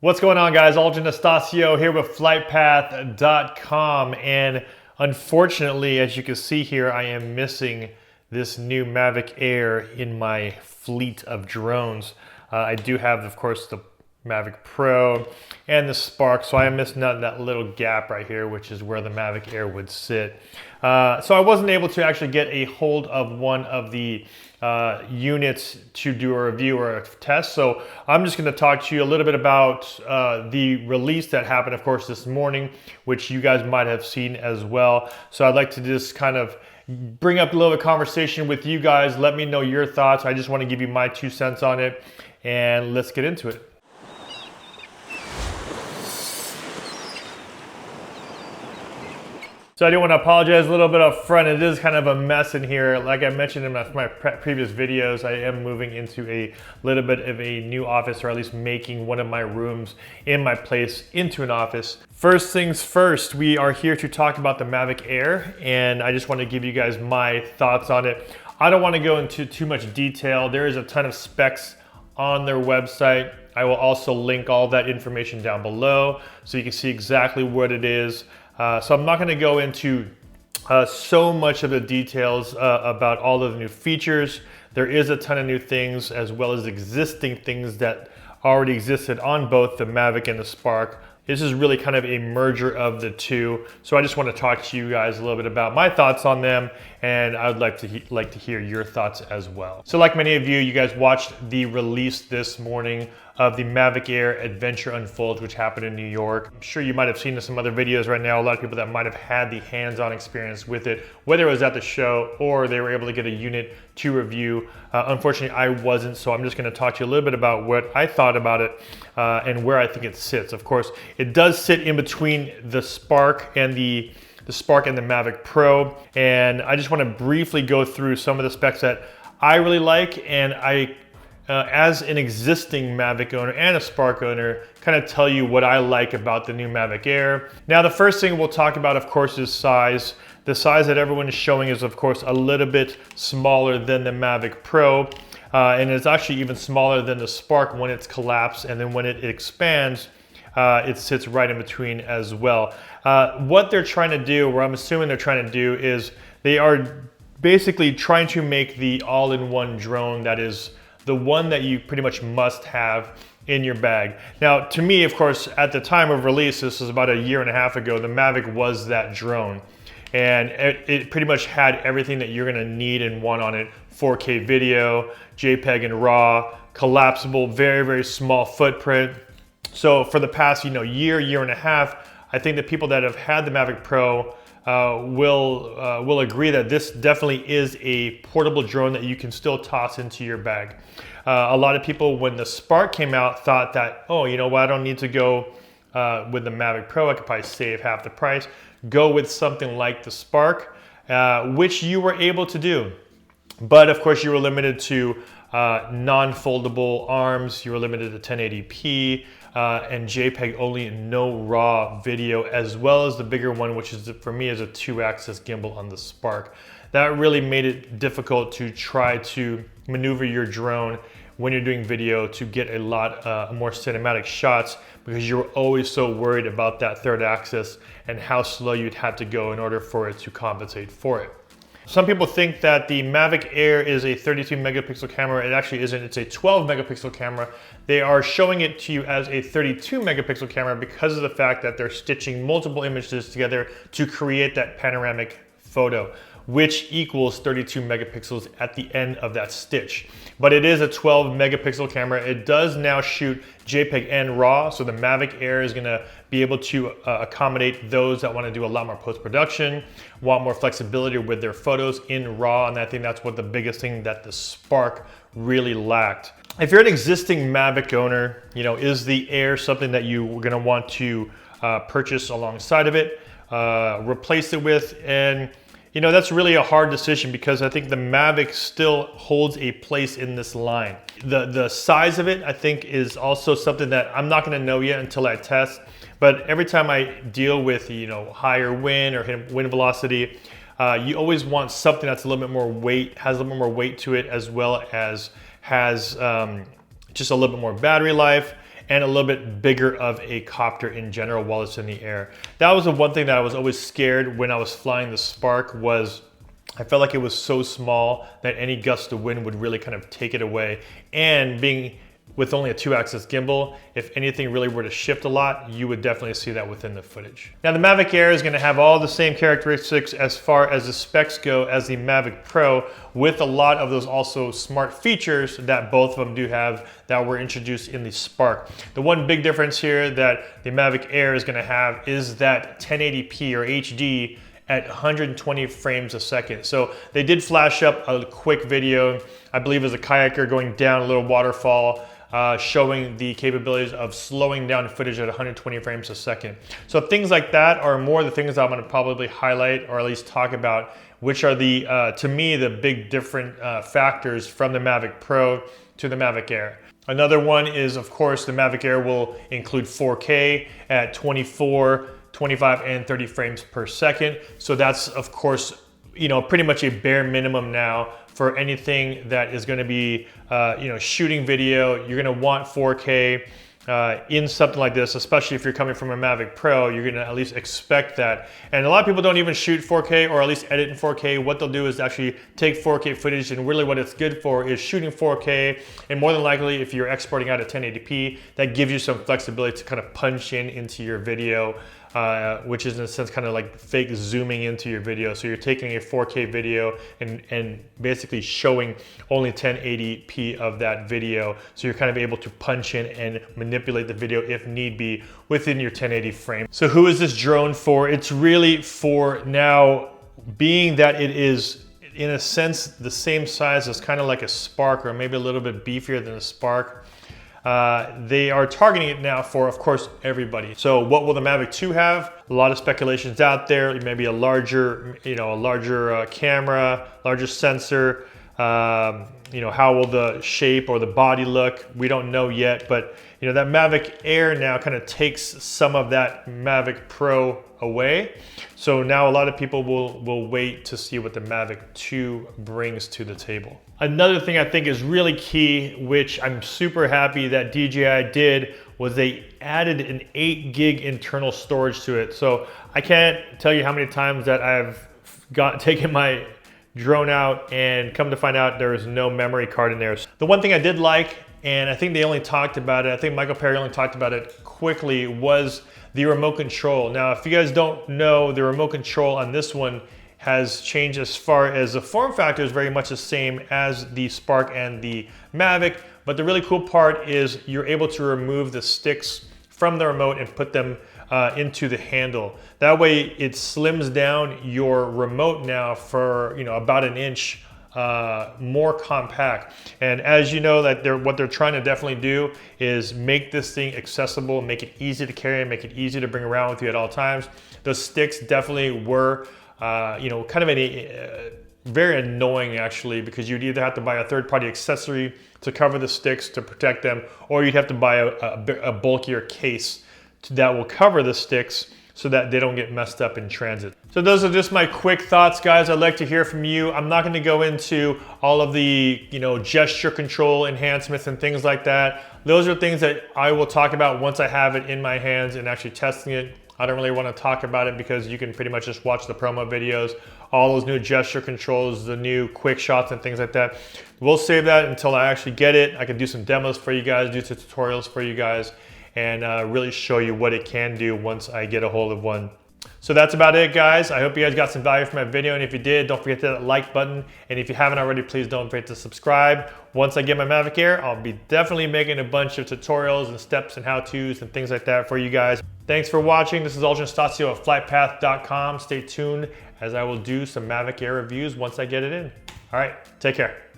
What's going on, guys? Aldrin Estacio here with FlytPath.com, and unfortunately, as you can see here, I am missing this new Mavic Air in my fleet of drones. I do have, of course, the Mavic Pro and the Spark, so I am missing out that little gap right here, which is where the Mavic Air would sit. So I wasn't able to actually get a hold of one of the units to do a review or a test. So I'm just going to talk to you a little bit about the release that happened, of course, this morning, which you guys might have seen as well. So I'd like to just kind of bring up a little conversation with you guys. Let me know your thoughts. I just want to give you my 2 cents on it, and let's get into it. So I do want to apologize a little bit up front. It is kind of a mess in here. Like I mentioned in my previous videos, I am moving into a little bit of a new office, or at least making one of my rooms in my place into an office. First things first, we are here to talk about the Mavic Air, and I just want to give you guys my thoughts on it. I don't want to go into too much detail. There is a ton of specs on their website. I will also link all that information down below so you can see exactly what it is. So I'm not going to go into so much of the details about all of the new features. There is a ton of new things, as well as existing things that already existed on both the Mavic and the Spark. This is really kind of a merger of the two. So I just want to talk to you guys a little bit about my thoughts on them, and I would like to hear your thoughts as well. So like many of you, you guys watched the release this morning of the Mavic Air Adventure Unfolds, which happened in New York. I'm sure you might have seen some other videos right now, a lot of people that might have had the hands-on experience with it, whether it was at the show or they were able to get a unit to review. Unfortunately, I wasn't, so I'm just going to talk to you a little bit about what I thought about it and where I think it sits. Of course, it does sit in between the Spark and the Mavic Pro, and I just want to briefly go through some of the specs that I really like, and as an existing Mavic owner and a Spark owner, kind of tell you what I like about the new Mavic Air. Now, the first thing we'll talk about, of course, is size. The size that everyone is showing is, of course, a little bit smaller than the Mavic Pro, and it's actually even smaller than the Spark when it's collapsed, and then when it expands, it sits right in between as well. What they're trying to do, or I'm assuming they're trying to do, is they are basically trying to make the all-in-one drone that is the one that you pretty much must have in your bag. Now, to me, of course, at the time of release, this was about a year and a half ago, the Mavic was that drone. And it pretty much had everything that you're gonna need and want on it. 4K video, JPEG and RAW, collapsible, very, very small footprint. So for the past year and a half, I think the people that have had the Mavic Pro will agree that this definitely is a portable drone that you can still toss into your bag. A lot of people, when the Spark came out, thought that, oh, you know what, I don't need to go with the Mavic Pro, I could probably save half the price. Go with something like the Spark, which you were able to do. But of course, you were limited to non-foldable arms, you were limited to 1080p, and JPEG only, no raw video, as well as the bigger one, which is, for me, is a 2-axis gimbal on the Spark. That really made it difficult to try to maneuver your drone when you're doing video to get a lot more cinematic shots, because you're always so worried about that third axis and how slow you'd have to go in order for it to compensate for it. Some people think that the Mavic Air is a 32 megapixel camera. It actually isn't. It's a 12 megapixel camera. They are showing it to you as a 32 megapixel camera because of the fact that they're stitching multiple images together to create that panoramic photo, which equals 32 megapixels at the end of that stitch. But it is a 12 megapixel camera. It does now shoot JPEG and RAW, so the Mavic Air is gonna be able to accommodate those that wanna do a lot more post-production, want more flexibility with their photos in RAW, and I think that's what the biggest thing that the Spark really lacked. If you're an existing Mavic owner, is the Air something that you're gonna want to purchase alongside of it, replace it with, and that's really a hard decision, because I think the Mavic still holds a place in this line. The size of it, I think, is also something that I'm not gonna know yet until I test. But every time I deal with, higher wind or wind velocity, you always want something that's a little bit more weight, has a little bit more weight to it, as well as has just a little bit more battery life. and a little bit bigger of a copter in general while it's in the air. That was the one thing that I was always scared when I was flying the Spark was I felt like it was so small that any gust of wind would really kind of take it away. And being with only a 2-axis gimbal, if anything really were to shift a lot, you would definitely see that within the footage. Now the Mavic Air is going to have all the same characteristics as far as the specs go as the Mavic Pro, with a lot of those also smart features that both of them do have that were introduced in the Spark. The one big difference here that the Mavic Air is going to have is that 1080p or HD at 120 frames a second. So they did flash up a quick video, I believe as a kayaker going down a little waterfall, showing the capabilities of slowing down footage at 120 frames a second. So things like that are more the things I'm gonna probably highlight or at least talk about, which are the, to me, the big different factors from the Mavic Pro to the Mavic Air. Another one is, of course, the Mavic Air will include 4K at 24, 25, and 30 frames per second. So that's, of course, you know, pretty much a bare minimum now for anything that is going to be, you know, shooting video. You're going to want 4K in something like this, especially if you're coming from a Mavic Pro. You're going to at least expect that. And a lot of people don't even shoot 4K or at least edit in 4K. What they'll do is actually take 4K footage, and really what it's good for is shooting 4K. And more than likely, if you're exporting out at 1080p, that gives you some flexibility to kind of punch into your video. Which is in a sense kind of like fake zooming into your video. So you're taking a 4K video and basically showing only 1080p of that video. So you're kind of able to punch in and manipulate the video if need be within your 1080 frame. So who is this drone for? It's really for now, being that it is in a sense the same size as kind of like a Spark, or maybe a little bit beefier than a Spark. They are targeting it now for, of course, everybody. So what will the Mavic 2 have? A lot of speculations out there. Maybe a larger, you know, a larger camera, larger sensor. You know, how will the shape or the body look? We don't know yet, but you know, that Mavic Air now kind of takes some of that Mavic Pro away. So now a lot of people will wait to see what the Mavic 2 brings to the table. Another thing I think is really key, which I'm super happy that DJI did, was they added an 8 gig internal storage to it. So I can't tell you how many times that I've taken my drone out and come to find out there is no memory card in there. The one thing I did like, and I think they only talked about it, I think Michael Perry only talked about it quickly, was the remote control. Now, if you guys don't know, the remote control on this one has changed as far as the form factor is very much the same as the Spark and the Mavic, but the really cool part is you're able to remove the sticks from the remote and put them into the handle. That way it slims down your remote now for, you know, about an inch more compact. And as you know, that what they're trying to definitely do is make this thing accessible, make it easy to carry, make it easy to bring around with you at all times. Those sticks definitely were you know, kind of very annoying actually, because you'd either have to buy a third-party accessory to cover the sticks to protect them, or you'd have to buy a bulkier case that will cover the sticks so that they don't get messed up in transit. So those are just my quick thoughts, guys. I'd like to hear from you. I'm not going to go into all of the, you know, gesture control enhancements and things like that. Those are things that I will talk about once I have it in my hands and actually testing it. I don't really want to talk about it because you can pretty much just watch the promo videos, all those new gesture controls, the new quick shots and things like that. We'll save that until I actually get it. I can do some demos for you guys, do some tutorials for you guys, and really show you what it can do once I get a hold of one. So that's about it, guys. I hope you guys got some value from my video, and if you did, don't forget to hit that like button, and if you haven't already, please don't forget to subscribe. Once I get my Mavic Air, I'll be definitely making a bunch of tutorials and steps and how-tos and things like that for you guys. Thanks for watching. This is Aldrin Stasio of FlytPath.com. Stay tuned as I will do some Mavic Air reviews once I get it in. All right, take care.